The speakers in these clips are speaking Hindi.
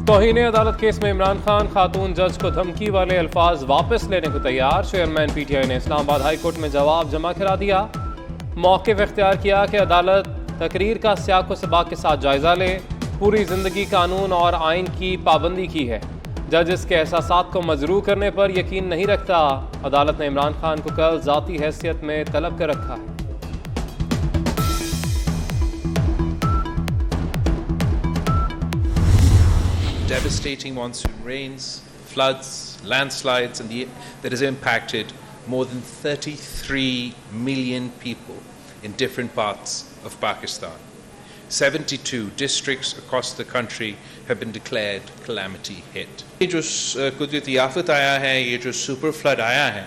तौहीन अदालत केस में इमरान खान खातून जज को धमकी वाले अल्फाज वापस लेने को तैयार। चेयरमैन PTI ने इस्लामाबाद हाई कोर्ट में जवाब जमा करा दिया। मौक़िफ़ इख्तियार किया कि अदालत तकरीर का सियाक़ व सबाक़ के साथ जायज़ा ले। पूरी ज़िंदगी कानून और आइन की पाबंदी की है। जज इसके एहसासात को मजरू करने पर यकीन नहीं रखता। अदालत ने इमरान खान को कल ज़ाती हैसियत में तलब कर रखा है। Devastating monsoon rains, floods, landslides, and that has impacted more than 33 million people in different parts of Pakistan. 72 districts across the country have been declared calamity hit. ये जो कुदरती आफत आया है, ये जो सुपर फ्लड आया है,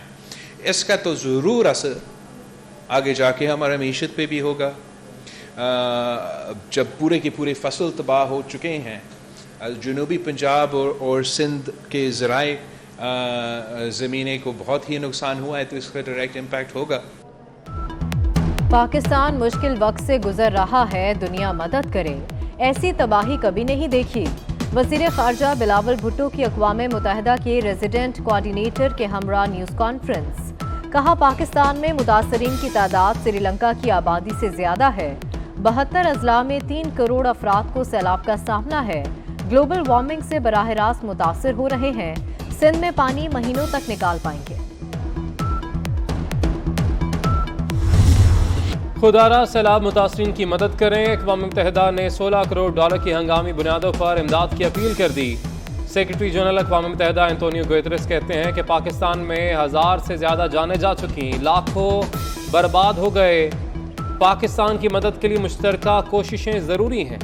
इसका तो ज़रूर असर आगे जाके हमारे मीशत पे भी होगा। जब पूरे के पूरे फसल तबाह हो चुके हैं, जनूबी पंजाब और सिंध के ज़राए ज़मीनें को बहुत ही नुकसान हुआ है, तो इसका डायरेक्ट इम्पैक्ट होगा। पाकिस्तान मुश्किल वक्त से गुजर रहा है, दुनिया मदद करे, ऐसी तबाही कभी नहीं देखी। वज़ीर ख़ारजा बिलावल भुट्टो की अक़वाम मुत्तहिदा के रेजिडेंट कोऑर्डिनेटर के हमरा न्यूज़ कॉन्फ्रेंस। कहा, पाकिस्तान में मुतासरीन की तादाद श्रीलंका की आबादी से ज़्यादा है। 72 अजला में 3 करोड़ अफराद को सैलाब का सामना है। ग्लोबल वार्मिंग से बराह रास्त मुतासर हो रहे हैं। सिंध में पानी महीनों तक निकाल पाएंगे। खुदारा सैलाब मुतासरीन की मदद करें। अक़वाम मुत्तहिदा ने $16 करोड़ की हंगामी बुनियादों पर इमदाद की अपील कर दी। सेक्रेटरी जनरल अक़वाम मुत्तहिदा एंटोनियो गुतेरेस कहते हैं कि पाकिस्तान में 1000 से ज़्यादा जानें जा चुकी, लाखों बर्बाद हो गए। पाकिस्तान की मदद के लिए मुश्तरका कोशिशें ज़रूरी हैं।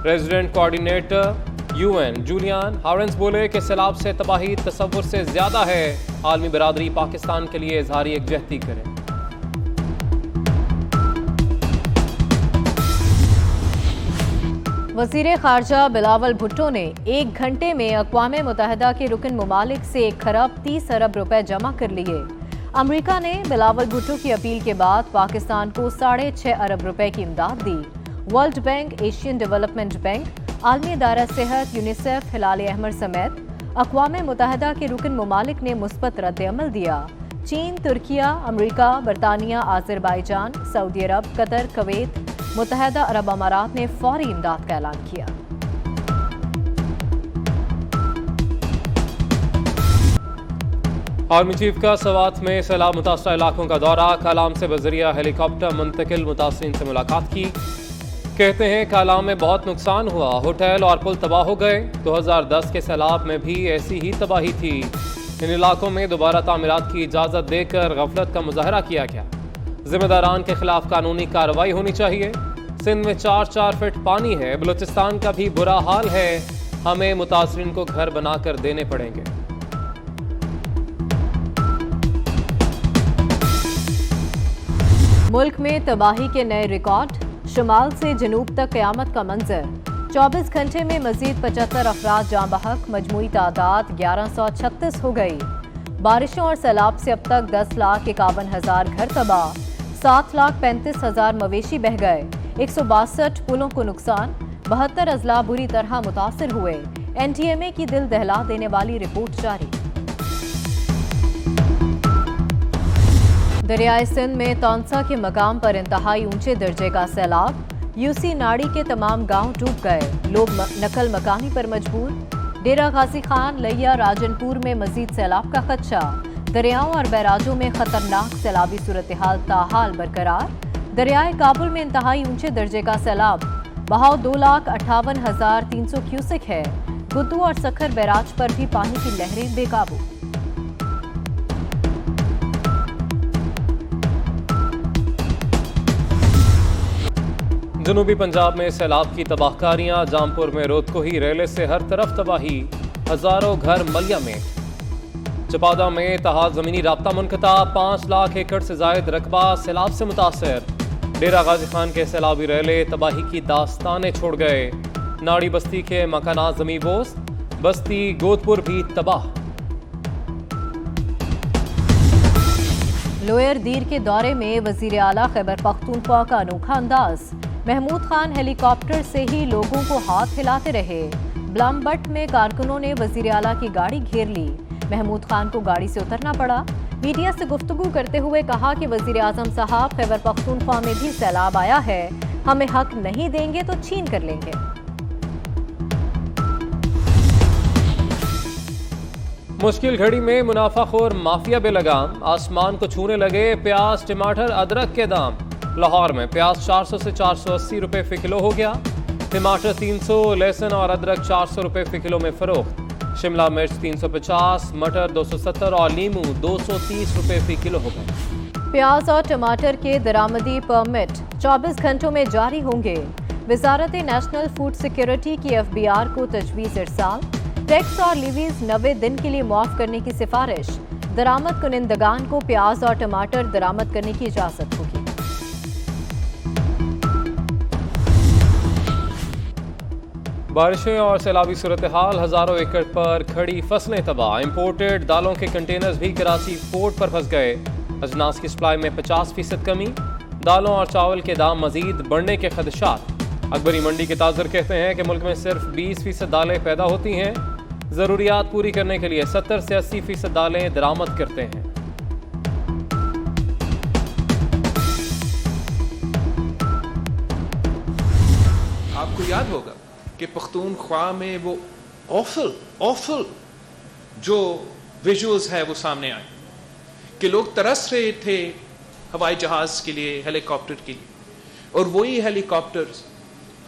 रेजिडेंट कोऑर्डिनेटर UN जूलियन हारेंस बोले कि सैलाब से तबाही तसव्वुर से ज़्यादा है। आलमी बरादरी पाकिस्तान के लिए इज़हारी यकजहती करे। वज़ीर ख़ारजा बिलावल भुट्टो ने 1 घंटे में अक़वाम मुत्तहिदा के रुकन ममालिक से 1 खरब 30 अरब रुपए जमा कर लिए। अमरीका ने बिलावल भुट्टो की अपील के बाद पाकिस्तान को 6.5 अरब रुपए की इमदाद दी। World bank, Asian development bank, आलमी इदारा सेहत, यूनिसेफ, हिलाल अहमर समेत अक़वाम मुत्तहिदा के रुकन ममालिक ने मुस्बत रद्द-ए-अमल दिया। चीन, तुर्किया, अमरीका, बरतानिया, आज़रबाईजान, सऊदी अरब, कतर, कुवैत, मुत्तहिदा अरब अमारात ने फौरी इमदाद का ऐलान किया। आर्मी चीफ का सवात में सैलाब मुतासरा इलाकों का दौरा। कालाम से बजरिया हेलीकॉप्टर मुंतकिल मुतासरीन से मुलाकात की। कहते हैं कालाम में बहुत नुकसान हुआ, होटल और पुल तबाह हो गए। 2010 के सैलाब में भी ऐसी ही तबाही थी। इन इलाकों में दोबारा तामीरात की इजाज़त देकर गफलत का मुजाहरा किया गया। जिम्मेदारान के खिलाफ कानूनी कार्रवाई होनी चाहिए। सिंध में 4-4 फीट पानी है। बलूचिस्तान का भी बुरा हाल है। हमें मुतासरीन को घर बनाकर देने पड़ेंगे। मुल्क में तबाही के नए रिकॉर्ड। शुमाल से जनूब तक क़यामत का मंजर। 24 घंटे में मजीद 75 अफराद जाँ बहक, मजमूई तादाद 1136 हो गई। बारिशों और सैलाब से अब तक 10,51,000 घर तबाह, 7,35,000 मवेशी बह गए। 162 पुलों को नुकसान, 72 अजला बुरी तरह मुतासर हुए। NTMA की दिल दहला देने वाली रिपोर्ट जारी। दरियाए सिंध में तौंसा के मकाम पर इंतहाई ऊंचे दर्जे का सैलाब। UC नाड़ी के तमाम गांव डूब गए। लोग नकल मकानी पर मजबूर। डेरा गाजी खान, लैया, राजनपुर में मजीद सैलाब का खदशा। दरियाओं और बैराजों में खतरनाक सैलाबी सूरत हाल ताहाल बरकरार। दरियाए काबुल में इंतहाई ऊंचे दर्जे का सैलाब। बहाव 2,58,300 क्यूसेक है। गुद्दू और सखर बैराज पर भी पानी की लहरें बेकाबू। जनूबी पंजाब में सैलाब की तबाहकारियां। जामपुर में रोदकोही रेले से हर तरफ तबाही, हजारों घर मलिया में। चपादा में तहा जमीनी राब्ता मुनक़ता, 5 लाख एकड़ से जायद रकबा सैलाब से मुतासर। डेरा गाजी खान के सैलाबी रेले तबाही की दास्तानें छोड़ गए। नाड़ी बस्ती के मकानात जमी बोस, बस्ती गोदपुर भी तबाह। लोअर दीर के दौरे में वजीर आला खैबर पख्तूनख्वा का अनोखा अंदाज। महमूद खान हेलीकॉप्टर से ही लोगों को हाथ हिलाते रहे। ब्लमबट में कारकुनों ने वजीर आला की गाड़ी घेर ली। महमूद खान को गाड़ी से उतरना पड़ा। मीडिया से गुफ्तगू करते हुए कहा कि वजीर आजम साहब, खैबर पख्तूनख्वा में भी सैलाब आया है, हमें हक नहीं देंगे तो छीन कर लेंगे। मुश्किल घड़ी में मुनाफाखोर माफिया बेलगाम, आसमान को छूने लगे प्याज, टमाटर, अदरक के दाम। लाहौर में प्याज 400 से 480 रुपए फी किलो हो गया, टमाटर 300, लहसुन और अदरक 400 रुपए फी किलो में फरोख्त। शिमला मिर्च 350, मटर 270 और लीमू 230 रुपए फी किलो हो गए। प्याज और टमाटर के दरामदी परमिट 24 घंटों में जारी होंगे। वजारत नेशनल फूड सिक्योरिटी की FBR को तजवीज़ इरसाल। टैक्स और लीवीज 90 दिन के लिए मुआफ करने की सिफारिश। दरामद कुनिंदगान को प्याज और टमाटर दरामद करने की इजाजत होगी। बारिशें और सैलाबी सूरत हाल, हजारों एकड़ पर खड़ी फसलें तबाह। इंपोर्टेड दालों के कंटेनर्स भी कराची पोर्ट पर फंस गए। अजनास की सप्लाई में 50% कमी। दालों और चावल के दाम मजीद बढ़ने के खदशात। अकबरी मंडी के ताजर कहते हैं कि मुल्क में सिर्फ 20% दालें पैदा होती हैं। ज़रूरियात पूरी करने के लिए 70 से 80% दालें दरामद करते हैं। आपको याद होगा कि पख्तूनख्वा में वो ऑफल जो विजुअल्स है वो सामने आए कि लोग तरस रहे थे हवाई जहाज के लिए, हेलीकॉप्टर के लिए, और वही हेलीकॉप्टर्स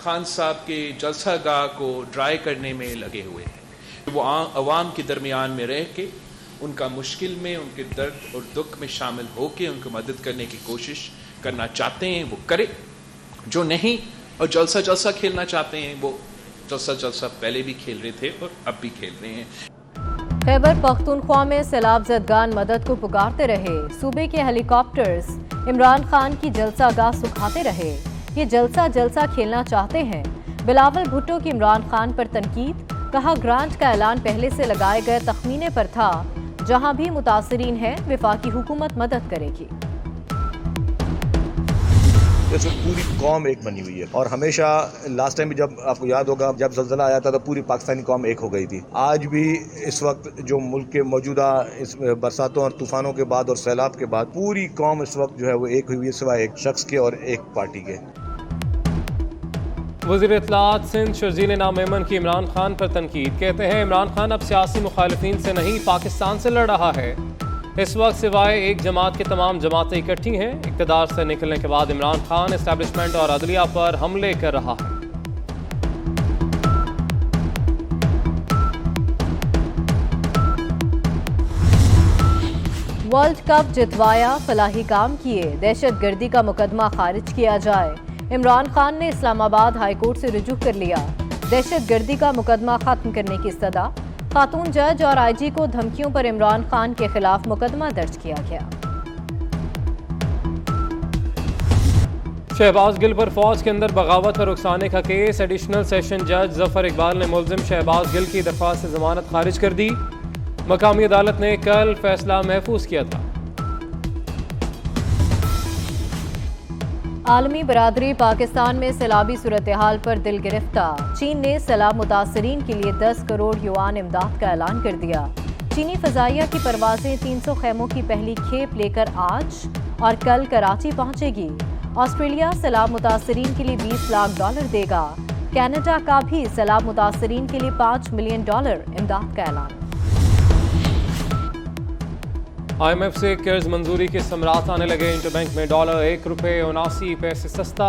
खान साहब के जलसागाह को ड्राई करने में लगे हुए हैं। वो अवाम के दरमियान में रह के उनका मुश्किल में, उनके दर्द और दुख में शामिल होके उनको मदद करने की कोशिश करना चाहते हैं वो करे। जो नहीं और जलसा खेलना चाहते हैं वो जलसा पहले भी खेल रहे थे और अब भी खेल रहे हैं। खैबर पख्तूनख्वा में सैलाब ज़दगान मदद को पुकारते रहे। सूबे के हेलीकॉप्टर्स इमरान खान की जलसागाह सुखाते रहे। ये जलसा खेलना चाहते हैं। बिलावल भुट्टो की इमरान खान पर तनकीद। कहा, ग्रांट का ऐलान पहले से लगाए गए तखमीने पर था। जहां भी मुतासरीन है वफाकी हुकूमत मदद करेगी। जैसे पूरी कौम एक बनी हुई है और हमेशा लास्ट टाइम भी जब आपको याद होगा जब ज़लज़ला आया था तो पूरी पाकिस्तानी कौम एक हो गई थी। आज भी इस वक्त जो मुल्क के मौजूदा इस बरसातों और तूफानों के बाद और सैलाब के बाद पूरी कौम इस वक्त जो है वो एक हुई है, सिवाय एक शख्स के और एक पार्टी के। वज़ीर इत्तलाआत सिंध शर्जील नाम मेमन की इमरान खान पर तनकीद। कहते हैं इमरान खान अब सियासी मुखालिफिन से नहीं पाकिस्तान से लड़ रहा है। इस वक्त सिवाय एक जमात के तमाम जमातें इकट्ठी हैं। इक़्तिदार से निकलने के बाद इमरान खान एस्टैब्लिशमेंट और अदलिया पर हमले कर रहा है। वर्ल्ड कप जितवाया, फलाही काम किए, दहशतगर्दी का मुकदमा खारिज किया जाए। इमरान खान ने इस्लामाबाद हाई कोर्ट से रुजू कर लिया। दहशतगर्दी का मुकदमा खत्म करने की सदा। खातून जज और IG को धमकियों पर इमरान खान के खिलाफ मुकदमा दर्ज किया गया। शहबाज गिल पर फौज के अंदर बगावत और उकसाने का केस। एडिशनल सेशन जज जफर इकबाल ने मुल्जिम शहबाज गिल की दरख्वास्त से जमानत खारिज कर दी। मकामी अदालत ने कल फैसला महफूज किया था। आलमी बरादरी पाकिस्तान में सैलाबी सूरत हाल पर दिल गिरफ्तार। चीन ने सैलाब मुतासरीन के लिए 10 करोड़ युआन इमदाद का ऐलान कर दिया। चीनी फजाइया की परवाजें 300 खैमों की पहली खेप लेकर आज और कल कराची पहुंचेगी। ऑस्ट्रेलिया सैलाब मुतासरीन के लिए $20 लाख देगा। कनाडा का भी सैलाब मुतासरीन के लिए $5 मिलियन इमदाद का ऐलान। IMF से कर्ज मंजूरी के समरात आने लगे। इंटरबैंक में डॉलर $1.79 सस्ता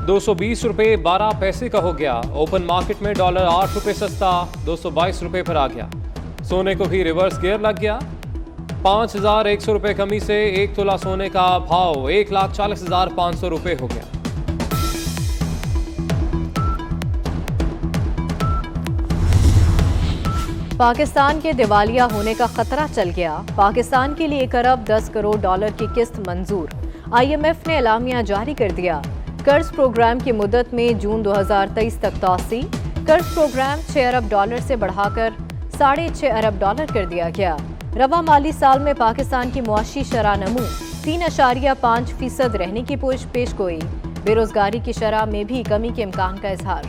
220 रुपये 12 पैसे का हो गया। ओपन मार्केट में डॉलर $8 सस्ता 222 रुपये पर आ गया। सोने को भी रिवर्स गियर लग गया। 5,100 रुपये कमी से 1 तोला सोने का भाव 1,40,500 रुपये हो गया। पाकिस्तान के दिवालिया होने का खतरा चल गया। पाकिस्तान के लिए $1 अरब 10 करोड़ की किस्त मंजूर। IMF ने एलामिया जारी कर दिया। कर्ज प्रोग्राम की मुद्दत में जून 2023 तक तौसी। कर्ज प्रोग्राम $6 अरब से बढ़ाकर $6.5 अरब कर दिया गया। रवा माली साल में पाकिस्तान की मुआशी शरह नमू 3.5% रहने की पेशगोई। बेरोजगारी की शरह में भी कमी के इम्कान का इजहार।